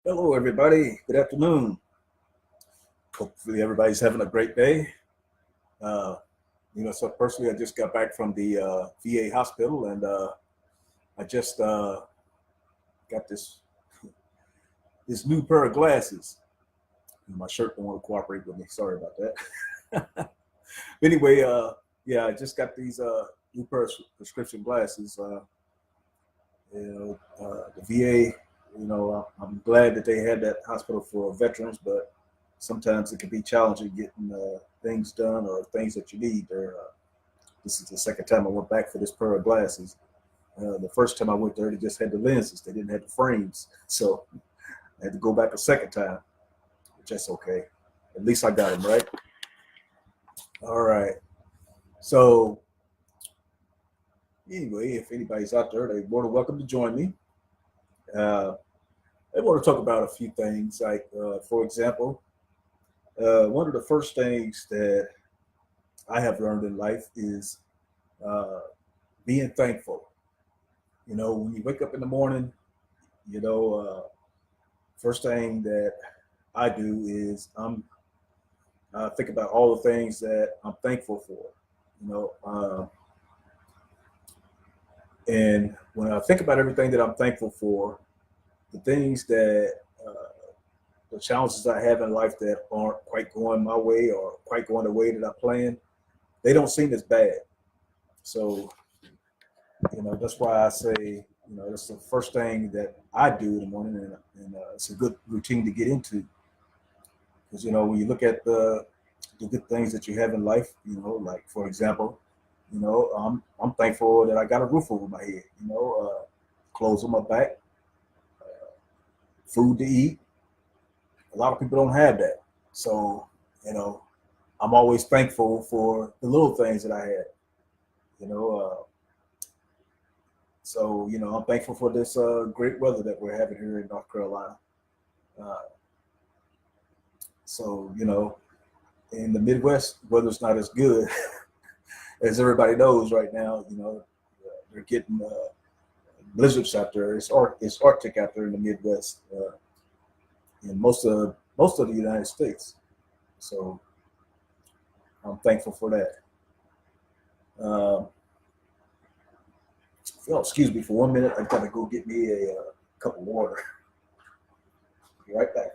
Hello, everybody. Good afternoon. Hopefully, everybody's having a great day. Uh, so personally, I just got back from the VA hospital, and I just got this new pair of glasses. My shirt don't want to cooperate with me. Sorry about that. Anyway, yeah, I just got these new pair of prescription glasses. The VA. I'm glad that they had that hospital for veterans, but sometimes it can be challenging getting things done or things that you need. This is the second time I went back for this pair of glasses. The first time I went there, they just had the lenses; they didn't have the frames, so I had to go back a second time, which that's okay. At least I got them right. All right. So anyway, if anybody's out there, they're more than welcome to join me. Uh, I want to talk about a few things, like for example, one of the first things that I have learned in life is uh, being thankful. When you wake up in the morning, you know, first thing that I do is I think about all the things that I'm thankful for. You know, and when I think about everything that I'm thankful for, the things that the challenges I have in life that aren't quite going my way or quite going the way that I planned, they don't seem as bad. So that's why I say, that's the first thing that I do in the morning, and it's a good routine to get into. Because when you look at the good things that you have in life, like for example, I'm thankful that I got a roof over my head, clothes on my back, food to eat. A lot of people don't have that, so you know I'm always thankful for the little things that I had. You know, I'm thankful for this great weather that we're having here in North Carolina. Uh, so in the Midwest, weather's not as good as everybody knows right now. They're getting blizzards out there. It's Arctic out there in the Midwest, in most of the United States. So I'm thankful for that. Um, excuse me for 1 minute. I gotta go get me a cup of water. Be right back.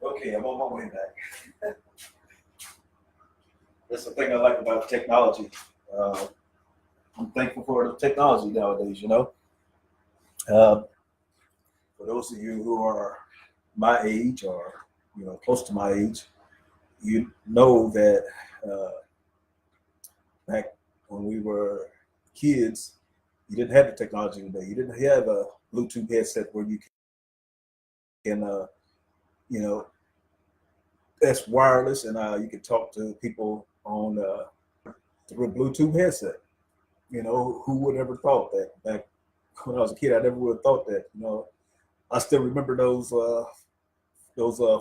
Okay, I'm on my way back. That's the thing I like about technology. Uh, I'm thankful for the technology nowadays. Uh, for those of you who are my age or close to my age, you know that uh, back when we were kids, you didn't have the technology today. You didn't have a Bluetooth headset where you can, you know, that's wireless, and you can talk to people on through a Bluetooth headset. Who would ever thought that back when I was a kid? I never would have thought that. I still remember those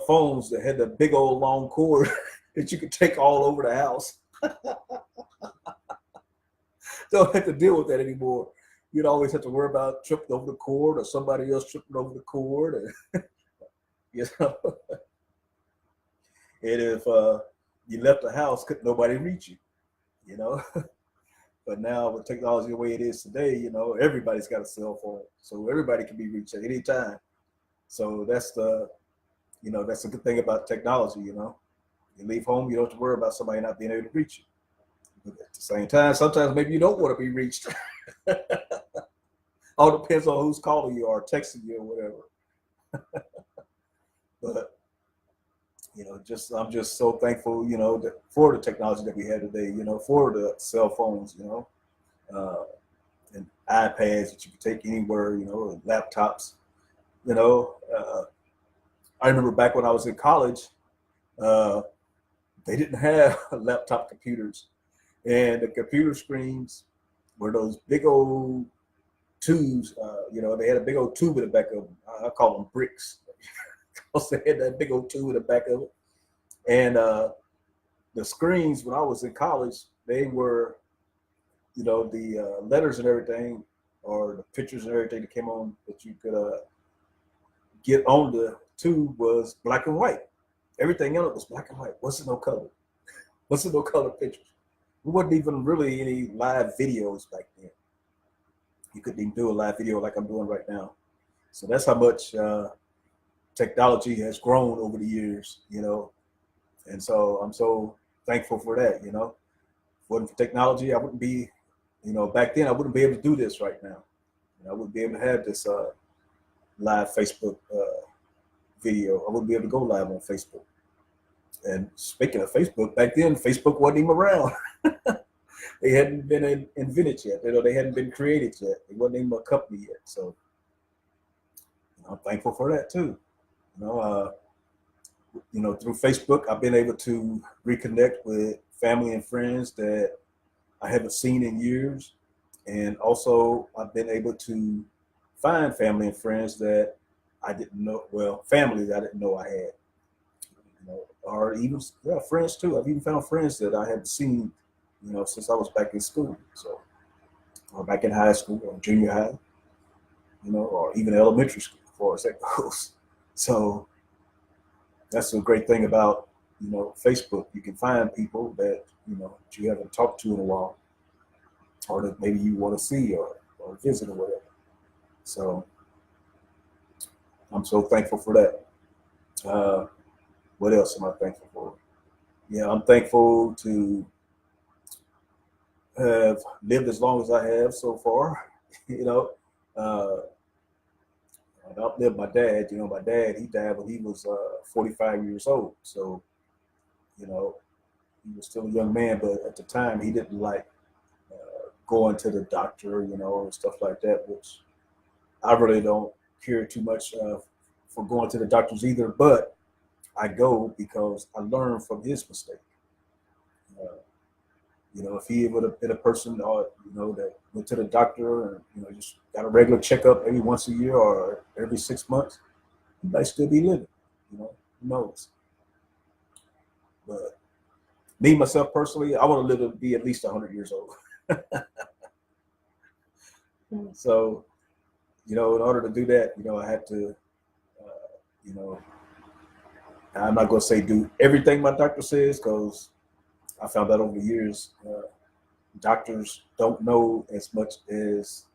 phones that had the big old long cord that you could take all over the house. Don't have to deal with that anymore. You'd always have to worry about tripping over the cord or somebody else tripping over the cord. And, you know, and if you left the house, could nobody reach you. You know, but now with technology the way it is today, everybody's got a cell phone, so everybody can be reached at any time. So that's a good thing about technology. You leave home, you don't have to worry about somebody not being able to reach you. But at the same time, sometimes maybe you don't want to be reached. All depends on who's calling you or texting you or whatever. But just I'm just so thankful, for the technology that we have today. For the cell phones, uh, and iPads that you can take anywhere. And laptops. You know, uh, I remember back when I was in college, uh, they didn't have laptop computers, and the computer screens were those big old tubes. They had a big old tube in the back of them. I call them bricks. Also had that big old tube in the back of it. And the screens when I was in college, they were, the letters and everything, or the pictures and everything that came on that you could get on the tube was black and white. Everything else was black and white. Wasn't no color. Wasn't no color pictures. There wasn't even really any live videos back then. You couldn't even do a live video like I'm doing right now. So that's how much technology has grown over the years, And so I'm so thankful for that, If it wasn't for technology, I wouldn't be, back then I wouldn't be able to do this right now. I wouldn't be able to have this live Facebook video. I wouldn't be able to go live on Facebook. And speaking of Facebook, back then Facebook wasn't even around. They hadn't been invented yet. They hadn't been created yet. It wasn't even a company yet. So I'm thankful for that too. Through Facebook, I've been able to reconnect with family and friends that I haven't seen in years. And also I've been able to find family and friends that I didn't know, family that I didn't know I had, or even friends too. I've even found friends that I haven't seen, since I was back in school. So, or back in high school or junior high, or even elementary school, as far as that goes. So that's a great thing about, Facebook. You can find people that, that you haven't talked to in a while, or that maybe you want to see or visit or whatever. So I'm so thankful for that. What else am I thankful for? Yeah, I'm thankful to have lived as long as I have so far. I've outlived my dad. My dad, he died when he was 45 years old. So, he was still a young man, but at the time he didn't like going to the doctor, and stuff like that, which I really don't care too much for going to the doctors either. But I go because I learned from his mistake. If he would have been a person, that went to the doctor and, just got a regular checkup maybe once a year or every 6 months, he might still be living, who knows. But me, myself personally, I want to live to be at least 100 years old. So, in order to do that, I have to, I'm not going to say do everything my doctor says, because I found out over the years, doctors don't know as much as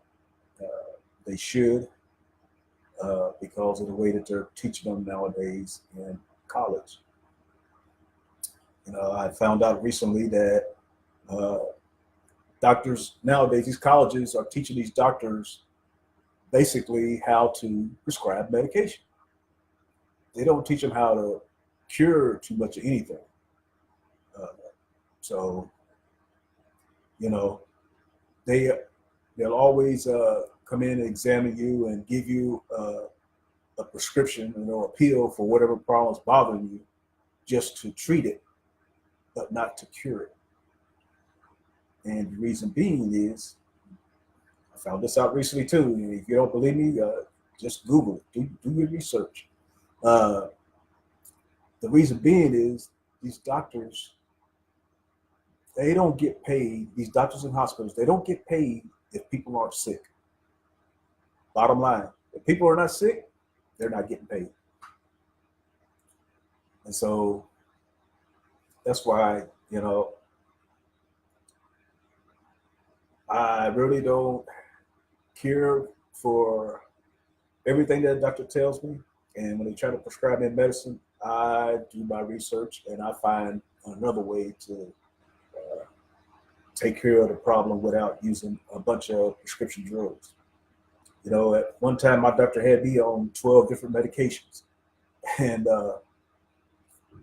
they should because of the way that they're teaching them nowadays in college. I found out recently that doctors nowadays, these colleges are teaching these doctors basically how to prescribe medication. They don't teach them how to cure too much of anything. So, they'll always come in and examine you and give you a prescription, a pill for whatever problem's bothering you, just to treat it, but not to cure it. And the reason being is, I found this out recently too. If you don't believe me, just Google it. Do your research. The reason being is these doctors, they don't get paid. These doctors in hospitals, they don't get paid if people aren't sick. Bottom line, if people are not sick, they're not getting paid. And so that's why, I really don't care for everything that the doctor tells me. And when they try to prescribe me medicine, I do my research and I find another way to take care of the problem without using a bunch of prescription drugs. At one time, my doctor had me on 12 different medications. And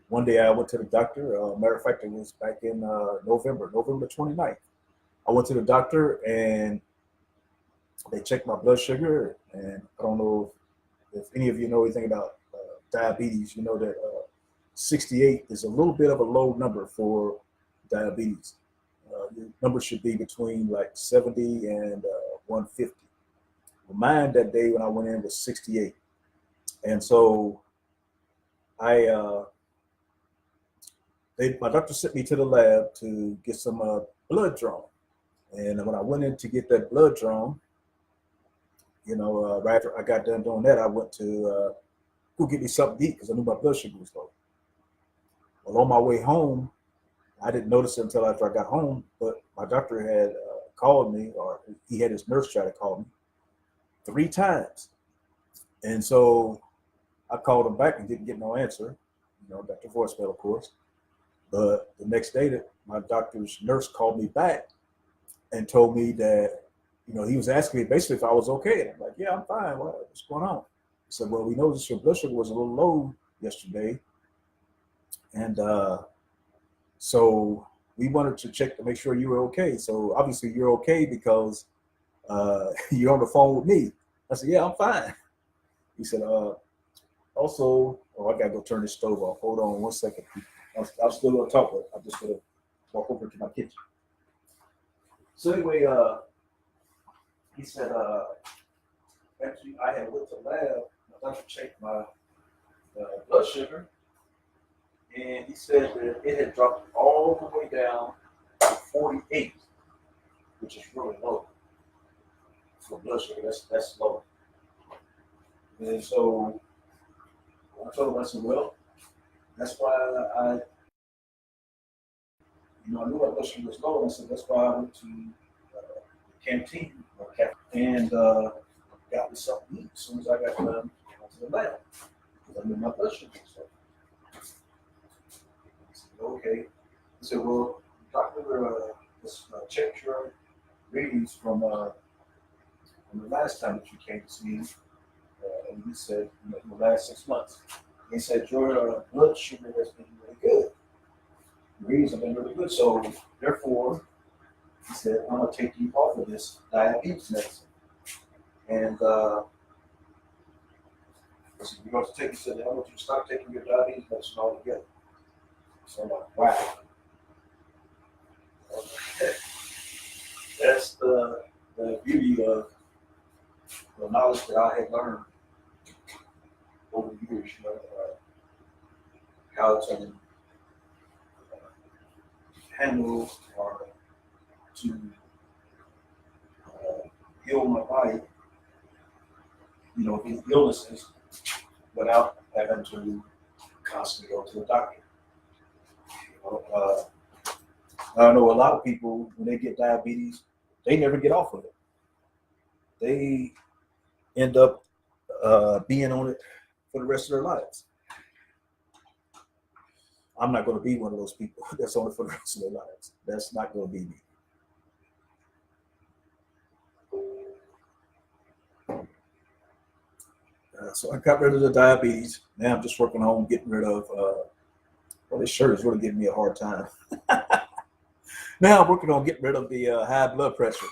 one day I went to the doctor. Matter of fact, it was back in November 29th. I went to the doctor and they checked my blood sugar. And I don't know if any of you know anything about diabetes. You know that 68 is a little bit of a low number for diabetes. Your number should be between like 70 and 150. Well, mine that day when I went in was 68. And so my doctor sent me to the lab to get some blood drawn. And when I went in to get that blood drawn, right after I got done doing that, I went to go get me something to eat because I knew my blood sugar was low. Well, on my way home, I didn't notice it until after I got home, but my doctor had called me, or he had his nurse try to call me 3 times. And so I called him back and didn't get no answer. Got the voicemail, of course. But the next day, that my doctor's nurse called me back and told me that, he was asking me basically if I was okay. And I'm like, yeah, I'm fine. What's going on? He said, well, we noticed your blood sugar was a little low yesterday. And so we wanted to check to make sure you were okay. So obviously you're okay because you're on the phone with me. I said, yeah, I'm fine. He said, also, I got to go turn this stove off. Hold on 1 second. I'm still going to talk, but I'm just going to walk over to my kitchen. So anyway, he said, actually, I had went to the lab. My doctor checked my blood sugar, and he said that it had dropped all the way down to 48, which is really low for blood sugar. That's low. And so I told him, I said, well, that's why I knew my blood sugar was low. And I said, that's why I went to the canteen or cafe and got me something to eat as soon as I got done. I went to the lab because I knew my blood sugar was low. I said, okay. I said, well, doctor, let's check your readings from the last time that you came to see me. And he said, in the last 6 months. He said, your blood sugar has been really good. The readings have been really good. So, therefore, he said, I'm going to take you off of this diabetes medicine. And I said, you're going to take, he said, I want you to stop taking your diabetes medicine altogether. So I'm like, wow. That's the beauty of the knowledge that I had learned over the years, how to handle or to heal my body, these illnesses without having to constantly go to the doctor. I know a lot of people, when they get diabetes, they never get off of it. They end up being on it for the rest of their lives. I'm not going to be one of those people that's on it for the rest of their lives. That's not going to be me. So I got rid of the diabetes. Now I'm just working on getting rid of, this shirt is really giving me a hard time. Now I'm working on getting rid of the high blood pressure.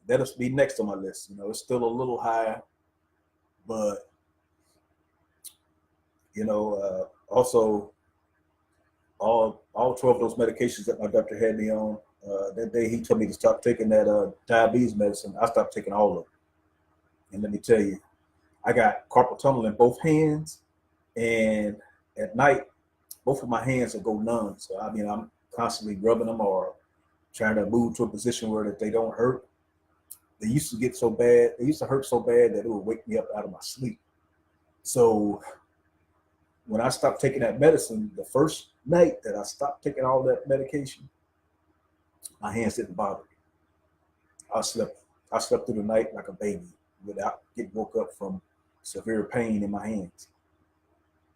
That'll be next on my list. It's still a little high, but also all 12 of those medications that my doctor had me on, that day he told me to stop taking that diabetes medicine. I stopped taking all of it. And let me tell you, I got carpal tunnel in both hands, and at night, both of my hands will go numb. So I'm constantly rubbing them or trying to move to a position where that they don't hurt. They used to get so bad. They used to hurt so bad that it would wake me up out of my sleep. So when I stopped taking that medicine, the first night that I stopped taking all that medication, my hands didn't bother me. I slept through the night like a baby without getting woke up from severe pain in my hands.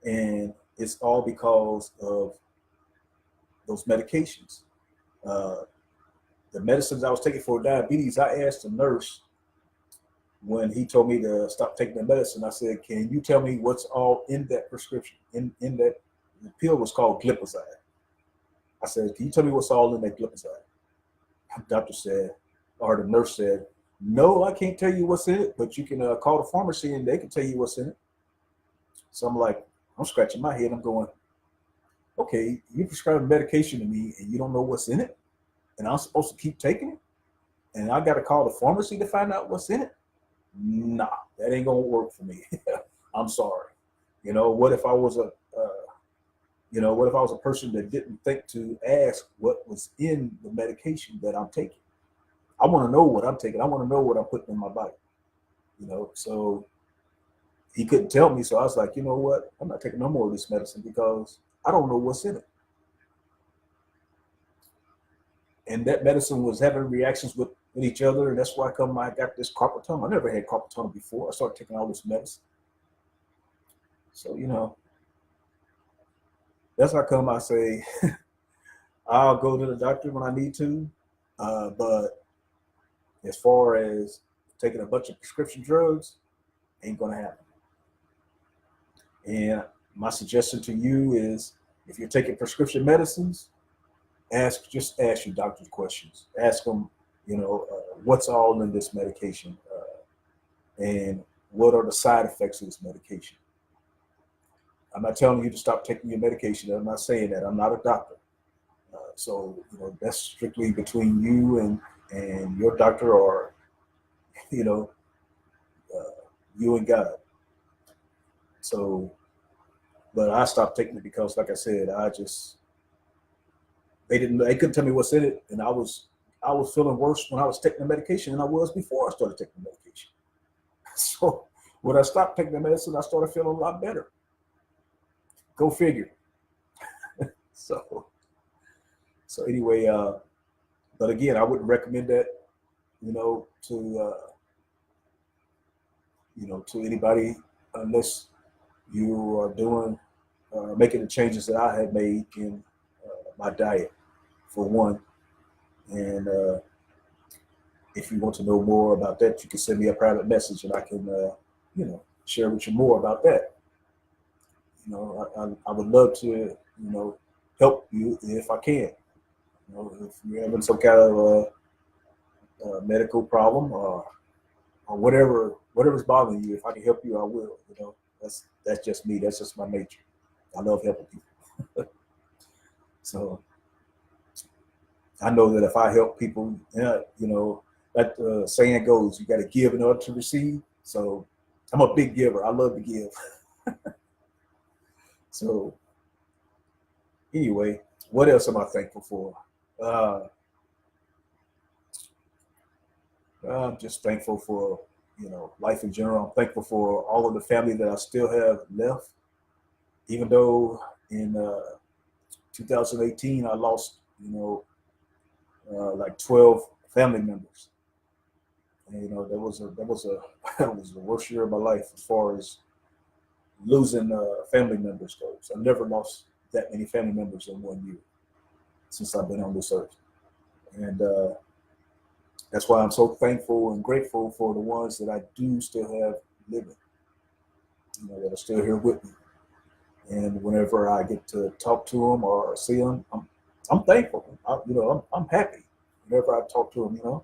And it's all because of those medications. The medicines I was taking for diabetes, I asked the nurse when he told me to stop taking the medicine, I said, can you tell me what's all in that prescription? In that, the pill was called glipizide. I said, can you tell me what's all in that glipizide? The doctor said, or the nurse said, no, I can't tell you what's in it, but you can call the pharmacy and they can tell you what's in it. So I'm scratching my head. I'm going, okay, you prescribe medication to me and you don't know what's in it? And I'm supposed to keep taking it? And I got to call the pharmacy to find out what's in it? Nah, that ain't going to work for me. I'm sorry. What if I was You know, what if I was a person that didn't think to ask what was in the medication that I'm taking? I want to know what I'm taking. I want to know what I'm putting in my body. You know, so he couldn't tell me. So I was like, you know what? I'm not taking no more of this medicine because I don't know what's in it. And that medicine was having reactions with each other, and that's why I got this carpal tunnel. I never had carpal tunnel before. I started taking all this medicine. So, you know, that's how come I say I'll go to the doctor when I need to. But as far as taking a bunch of prescription drugs, ain't gonna happen. And my suggestion to you is if you're taking prescription medicines, just ask your doctor questions. Ask them, you know, what's all in this medication, and what are the side effects of this medication. I'm not telling you to stop taking your medication. I'm not saying that. I'm not a doctor. So you know that's strictly between you and your doctor, or you know, you and God. So, but I stopped taking it because, like I said, they couldn't tell me what's in it, and I was feeling worse when I was taking the medication than I was before I started taking the medication. So when I stopped taking the medicine, I started feeling a lot better. Go figure. So anyway, but again, I wouldn't recommend that, you know, to anybody unless you are doing making the changes that I had made in my diet, for one. And if you want to know more about that, you can send me a private message, and I can, share with you more about that. You know, I would love to, help you if I can. You know, if you're having some kind of medical problem, or whatever's bothering you, if I can help you, I will. You know, that's just me. That's just my nature. I love helping people. So I know that if I help people, that saying goes, you got to give in order to receive. So I'm a big giver. I love to give. So anyway, what else am I thankful for? Uh, I'm just thankful for, life in general. I'm thankful for all of the family that I still have left, even though in 2018 I lost, like 12 family members. And, that was a that was the worst year of my life as far as losing family members goes. I've never lost that many family members in 1 year since I've been on this earth, and that's why I'm so thankful and grateful for the ones that I do still have living, that are still here with me. And whenever I get to talk to them or see them, I'm thankful. I'm happy whenever I talk to them.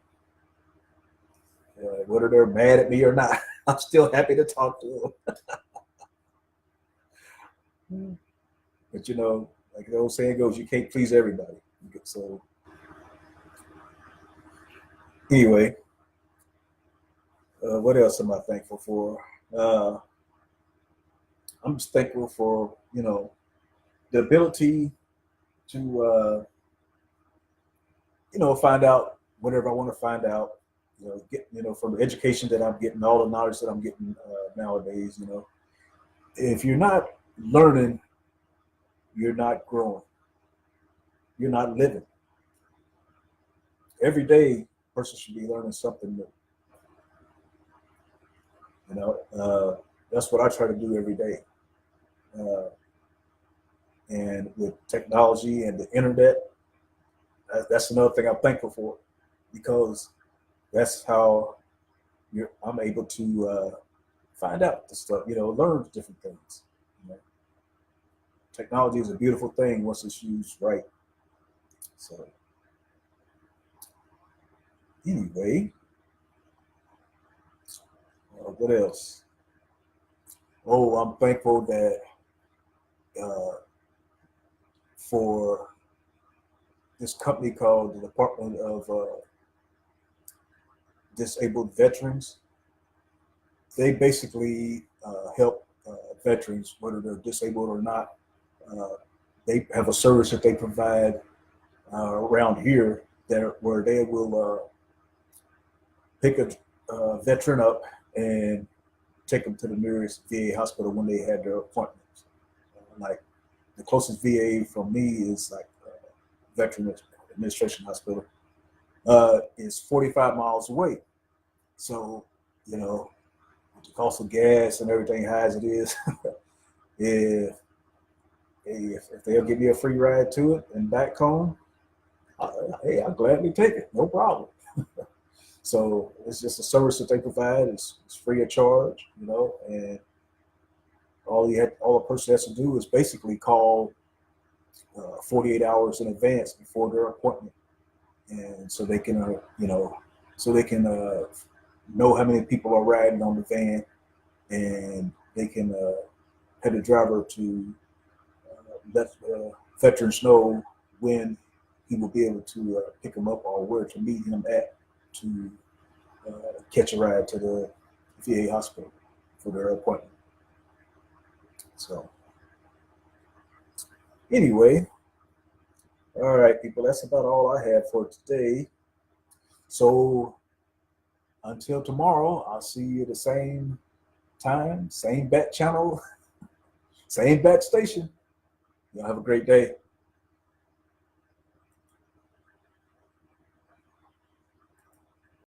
Whether they're mad at me or not, I'm still happy to talk to them. But like the old saying goes, you can't please everybody. So anyway, what else am I thankful for? Uh, I'm just thankful for the ability to find out whatever I want to find out. Get from the education that I'm getting, all the knowledge that I'm getting nowadays. If you're not learning, you're not growing. You're not living. Every day, a person should be learning something new. That's what I try to do every day. Uh, and with technology and the internet, that's another thing I'm thankful for, because that's how I'm able to find out the stuff, learn different things. You know? Technology is a beautiful thing once it's used right. So anyway, what else? Oh, I'm thankful that uh, for this company called the Department of Disabled Veterans. They basically help veterans, whether they're disabled or not, uh, they have a service that they provide around here where they will pick a veteran up and take them to the nearest VA hospital when they had their appointments. Like the closest VA from me is like Veterans Administration Hospital. Is 45 miles away. So, you know, with the cost of gas and everything high as it is, if they'll give me a free ride to it and back home, hey, I'll gladly take it, no problem. So it's just a service that they provide. It's free of charge, you know, and all a person has to do is basically call 48 hours in advance before their appointment, and so they can, know how many people are riding on the van, and they can have the driver to let veterans know when he will be able to pick him up or where to meet him at to catch a ride to the VA hospital for their appointment. So anyway, all right, people, that's about all I have for today. So until tomorrow, I'll see you at the same time, same bat channel, same bat station. Y'all have a great day.